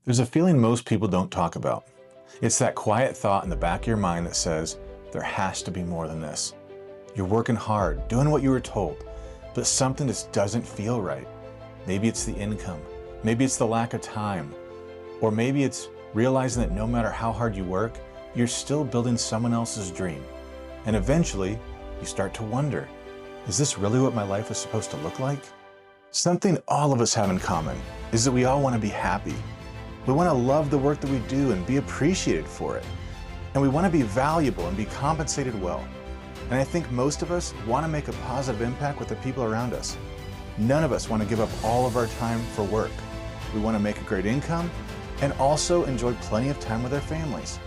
There's a feeling most people don't talk about. It's that quiet thought in the back of your mind that says, there has to be more than this. You're working hard, doing what you were told, but something just doesn't feel right. Maybe it's the income, maybe it's the lack of time, or maybe it's realizing that no matter how hard you work, you're still building someone else's dream. And eventually, you start to wonder, is this really what my life is supposed to look like? Something all of us have in common is that we all want to be happy. We want to love the work that we do and be appreciated for it. And we want to be valuable and be compensated well. And I think most of us want to make a positive impact with the people around us. None of us want to give up all of our time for work. We want to make a great income and also enjoy plenty of time with our families.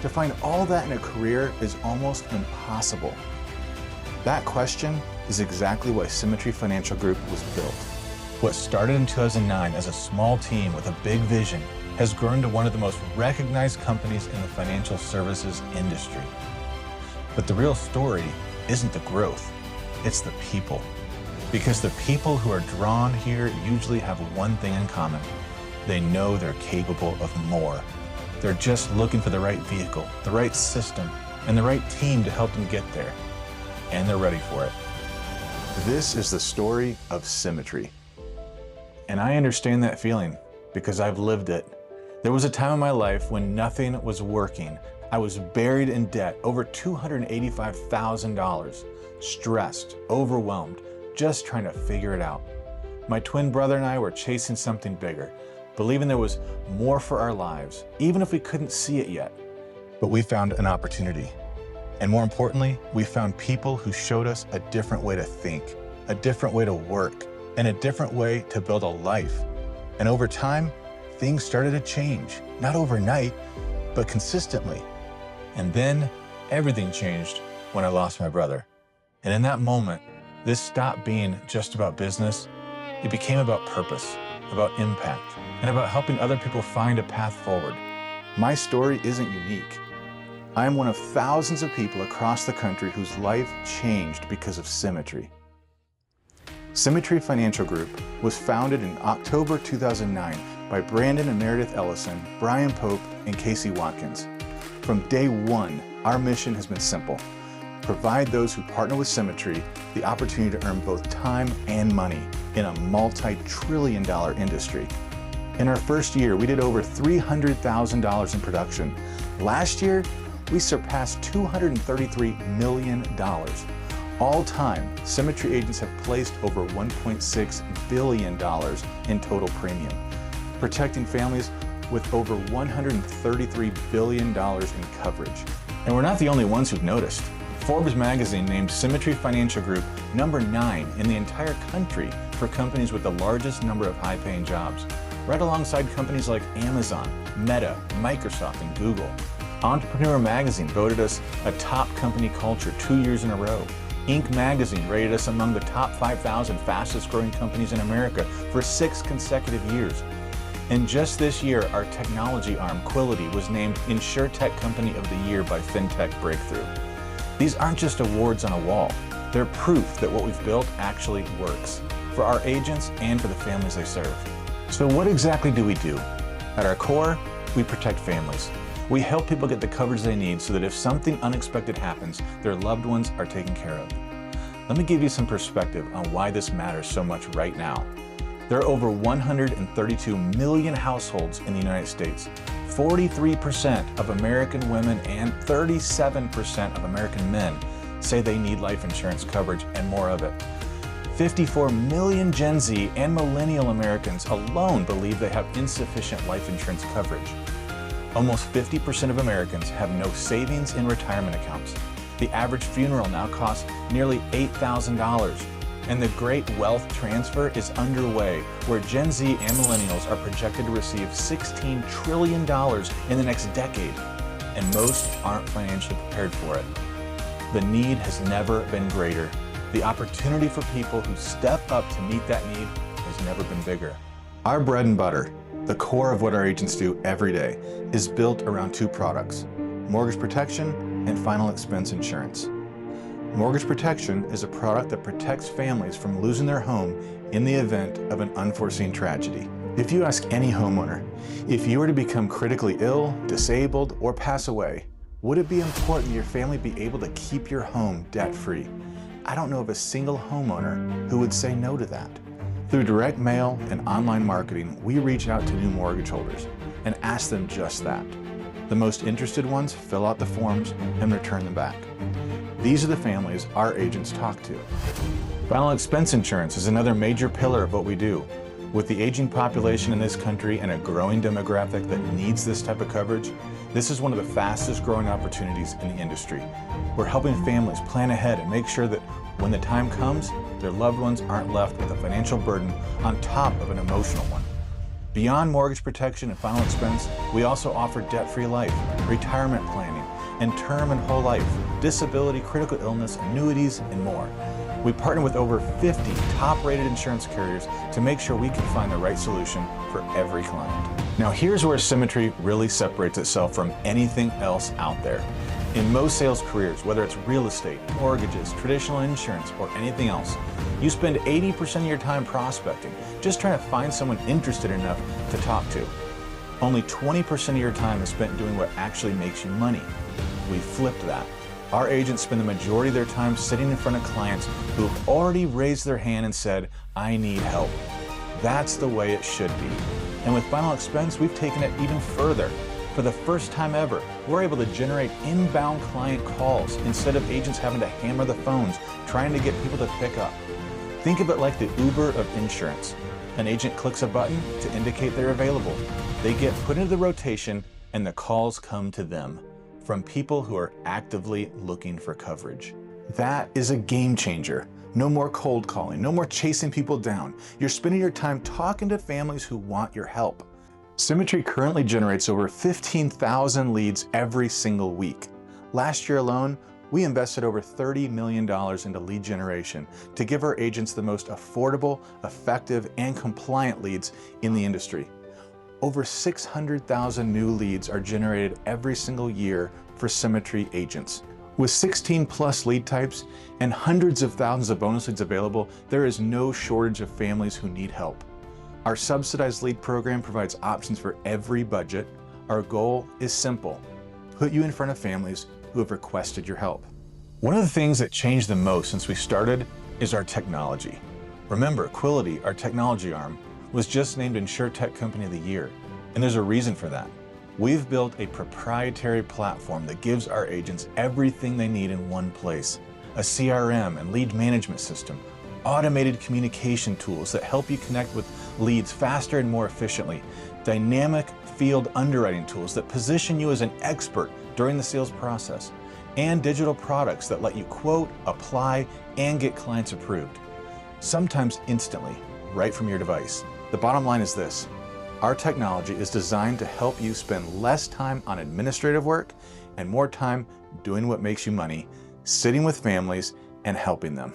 To find all that in a career is almost impossible. That question is exactly why Symmetry Financial Group was built. What started in 2009 as a small team with a big vision has grown to one of the most recognized companies in the financial services industry. But the real story isn't the growth, it's the people. Because the people who are drawn here usually have one thing in common. They know they're capable of more. They're just looking for the right vehicle, the right system, and the right team to help them get there. And they're ready for it. This is the story of Symmetry. And I understand that feeling because I've lived it. There was a time in my life when nothing was working. I was buried in debt, over $285,000, stressed, overwhelmed, just trying to figure it out. My twin brother and I were chasing something bigger, believing there was more for our lives, even if we couldn't see it yet. But we found an opportunity. And more importantly, we found people who showed us a different way to think, a different way to work, and a different way to build a life. And over time, things started to change, not overnight, but consistently. And then everything changed when I lost my brother. And in that moment, this stopped being just about business. It became about purpose, about impact, and about helping other people find a path forward. My story isn't unique. I am one of thousands of people across the country whose life changed because of Symmetry. Symmetry Financial Group was founded in October 2009 by Brandon and Meredith Ellison, Brian Pope, and Casey Watkins. From day one, our mission has been simple: provide those who partner with Symmetry the opportunity to earn both time and money in a multi-trillion-dollar industry. In our first year, we did over $300,000 in production. Last year, we surpassed $233 million. All time, Symmetry agents have placed over $1.6 billion in total premium, protecting families with over $133 billion in coverage. And we're not the only ones who've noticed. Forbes magazine named Symmetry Financial Group number 9 in the entire country for companies with the largest number of high-paying jobs, right alongside companies like Amazon, Meta, Microsoft, and Google. Entrepreneur magazine voted us a top company culture 2 years in a row. Inc. magazine rated us among the top 5,000 fastest growing companies in America for 6 consecutive years. And just this year, our technology arm, Quility, was named InsurTech Company of the Year by FinTech Breakthrough. These aren't just awards on a wall. They're proof that what we've built actually works for our agents and for the families they serve. So what exactly do we do? At our core, we protect families. We help people get the coverage they need so that if something unexpected happens, their loved ones are taken care of. Let me give you some perspective on why this matters so much right now. There are over 132 million households in the United States. 43% of American women and 37% of American men say they need life insurance coverage and more of it. 54 million Gen Z and millennial Americans alone believe they have insufficient life insurance coverage. Almost 50% of Americans have no savings in retirement accounts. The average funeral now costs nearly $8,000. And the great wealth transfer is underway, where Gen Z and millennials are projected to receive $16 trillion in the next decade, and most aren't financially prepared for it. The need has never been greater. The opportunity for people who step up to meet that need has never been bigger. Our bread and butter, the core of what our agents do every day, is built around 2 products: mortgage protection and final expense insurance. Mortgage protection is a product that protects families from losing their home in the event of an unforeseen tragedy. If you ask any homeowner, if you were to become critically ill, disabled, or pass away, would it be important your family be able to keep your home debt-free? I don't know of a single homeowner who would say no to that. Through direct mail and online marketing, we reach out to new mortgage holders and ask them just that. The most interested ones fill out the forms and return them back. These are the families our agents talk to. Final expense insurance is another major pillar of what we do. With the aging population in this country and a growing demographic that needs this type of coverage, this is one of the fastest growing opportunities in the industry. We're helping families plan ahead and make sure that when the time comes, their loved ones aren't left with a financial burden on top of an emotional one. Beyond mortgage protection and final expense, we also offer debt-free life, retirement planning, and term and whole life, disability, critical illness, annuities, and more. We partner with over 50 top-rated insurance carriers to make sure we can find the right solution for every client. Now here's where Symmetry really separates itself from anything else out there. In most sales careers, whether it's real estate, mortgages, traditional insurance, or anything else, you spend 80% of your time prospecting, just trying to find someone interested enough to talk to. Only 20% of your time is spent doing what actually makes you money. We flipped that. Our agents spend the majority of their time sitting in front of clients who have already raised their hand and said, "I need help." That's the way it should be. And with final expense, we've taken it even further. For the first time ever, we're able to generate inbound client calls instead of agents having to hammer the phones trying to get people to pick up. Think of it like the Uber of insurance. An agent clicks a button to indicate they're available. They get put into the rotation and the calls come to them from people who are actively looking for coverage. That is a game changer. No more cold calling, no more chasing people down. You're spending your time talking to families who want your help. Symmetry currently generates over 15,000 leads every single week. Last year alone, we invested over $30 million into lead generation to give our agents the most affordable, effective, and compliant leads in the industry. Over 600,000 new leads are generated every single year for Symmetry agents. With 16 plus lead types and hundreds of thousands of bonus leads available, there is no shortage of families who need help. Our subsidized lead program provides options for every budget. Our goal is simple: put you in front of families who have requested your help. One of the things that changed the most since we started is our technology. Remember, Quility, our technology arm, was just named InsurTech Company of the Year, and there's a reason for that. We've built a proprietary platform that gives our agents everything they need in one place: a CRM and lead management system, automated communication tools that help you connect with leads faster and more efficiently, dynamic field underwriting tools that position you as an expert during the sales process, and digital products that let you quote, apply, and get clients approved, sometimes instantly, right from your device. The bottom line is this: our technology is designed to help you spend less time on administrative work and more time doing what makes you money, sitting with families and helping them.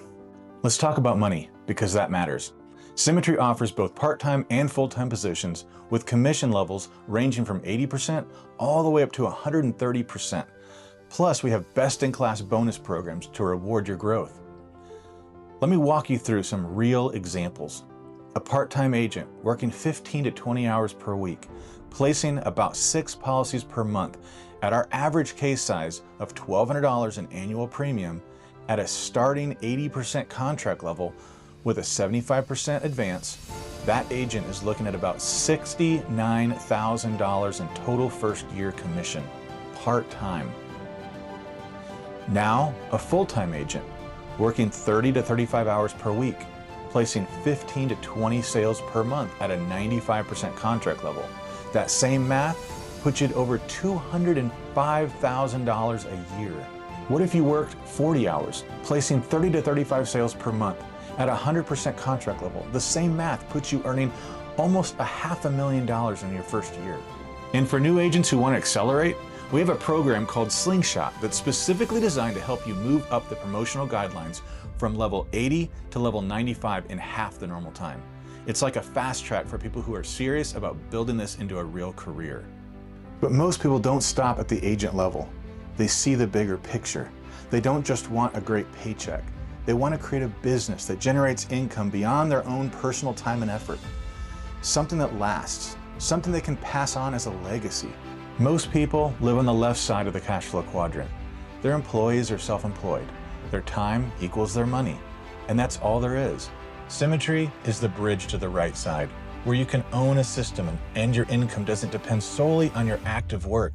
Let's talk about money, because that matters. Symmetry offers both part-time and full-time positions with commission levels ranging from 80% all the way up to 130%. Plus, we have best-in-class bonus programs to reward your growth. Let me walk you through some real examples. A part-time agent working 15 to 20 hours per week, placing about 6 policies per month at our average case size of $1,200 in annual premium at a starting 80% contract level with a 75% advance. That agent is looking at about $69,000 in total first-year commission, part-time. Now, a full-time agent working 30 to 35 hours per week, placing 15 to 20 sales per month at a 95% contract level. That same math puts you at over $205,000 a year. What if you worked 40 hours, placing 30 to 35 sales per month at a 100% contract level? The same math puts you earning almost $500,000 in your first year. And for new agents who want to accelerate, we have a program called Slingshot that's specifically designed to help you move up the promotional guidelines from level 80 to level 95 in half the normal time. It's like a fast track for people who are serious about building this into a real career. But most people don't stop at the agent level. They see the bigger picture. They don't just want a great paycheck. They want to create a business that generates income beyond their own personal time and effort. something that lasts, something they can pass on as a legacy. Most people live on the left side of the cash flow quadrant. Their employees are self-employed. Their time equals their money, and that's all there is. Symmetry is the bridge to the right side, where you can own a system and your income doesn't depend solely on your active work.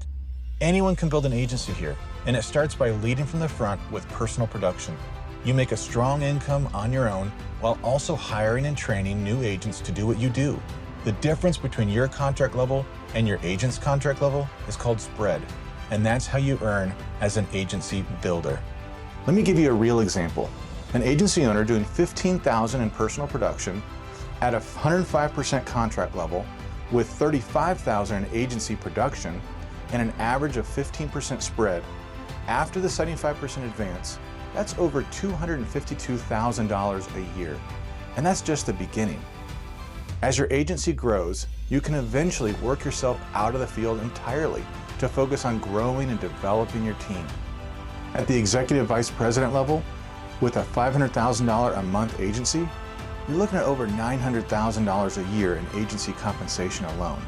Anyone can build an agency here, and it starts by leading from the front with personal production. You make a strong income on your own while also hiring and training new agents to do what you do. The difference between your contract level and your agent's contract level is called spread, and that's how you earn as an agency builder. Let me give you a real example. An agency owner doing $15,000 in personal production at a 105% contract level with $35,000 in agency production and an average of 15% spread, after the 75% advance, that's over $252,000 a year. And that's just the beginning. As your agency grows, you can eventually work yourself out of the field entirely to focus on growing and developing your team. At the executive vice president level, with a $500,000 a month agency, you're looking at over $900,000 a year in agency compensation alone.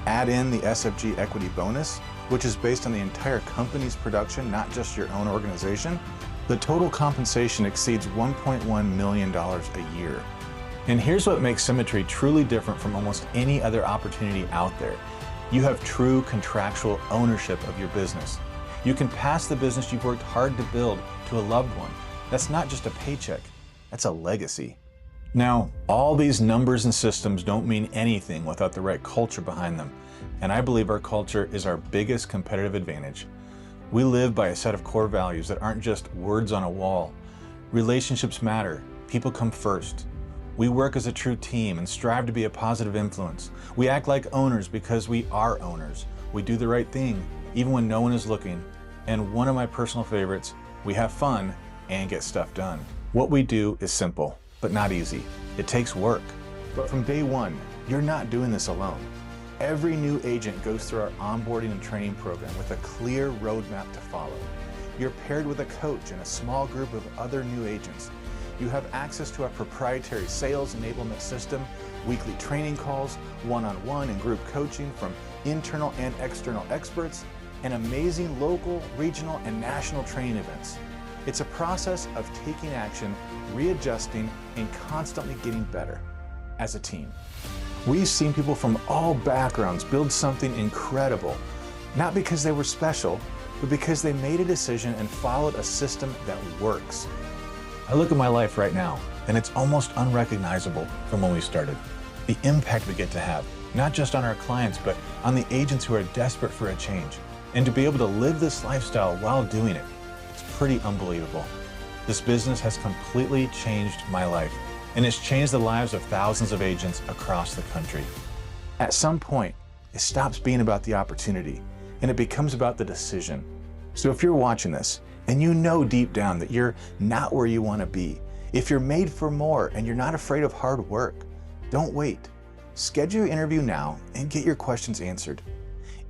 Add in the SFG equity bonus, which is based on the entire company's production, not just your own organization, the total compensation exceeds $1.1 million a year. And here's what makes Symmetry truly different from almost any other opportunity out there. You have true contractual ownership of your business. You can pass the business you've worked hard to build to a loved one. That's not just a paycheck, that's a legacy. Now, all these numbers and systems don't mean anything without the right culture behind them. And I believe our culture is our biggest competitive advantage. We live by a set of core values that aren't just words on a wall. Relationships matter. People come first. We work as a true team and strive to be a positive influence. We act like owners because we are owners. We do the right thing, even when no one is looking. And one of my personal favorites, we have fun and get stuff done. What we do is simple, but not easy. It takes work. But from day one, you're not doing this alone. Every new agent goes through our onboarding and training program with a clear roadmap to follow. You're paired with a coach and a small group of other new agents. You have access to our proprietary sales enablement system, weekly training calls, one-on-one and group coaching from internal and external experts, and amazing local, regional, and national training events. It's a process of taking action, readjusting, and constantly getting better as a team. We've seen people from all backgrounds build something incredible, not because they were special, but because they made a decision and followed a system that works. I look at my life right now, and it's almost unrecognizable from when we started. The impact we get to have, not just on our clients, but on the agents who are desperate for a change. And to be able to live this lifestyle while doing it, it's pretty unbelievable. This business has completely changed my life, and it's changed the lives of thousands of agents across the country. At some point, it stops being about the opportunity, and it becomes about the decision. So if you're watching this, and you know deep down that you're not where you want to be, if you're made for more and you're not afraid of hard work, don't wait. Schedule your interview now and get your questions answered.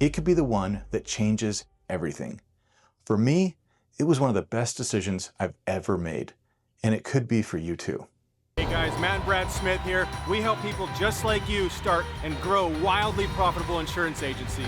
It could be the one that changes everything. For me, it was one of the best decisions I've ever made, and it could be for you too. Hey guys, Matt and Brad Smith here. We help people just like you start and grow wildly profitable insurance agencies.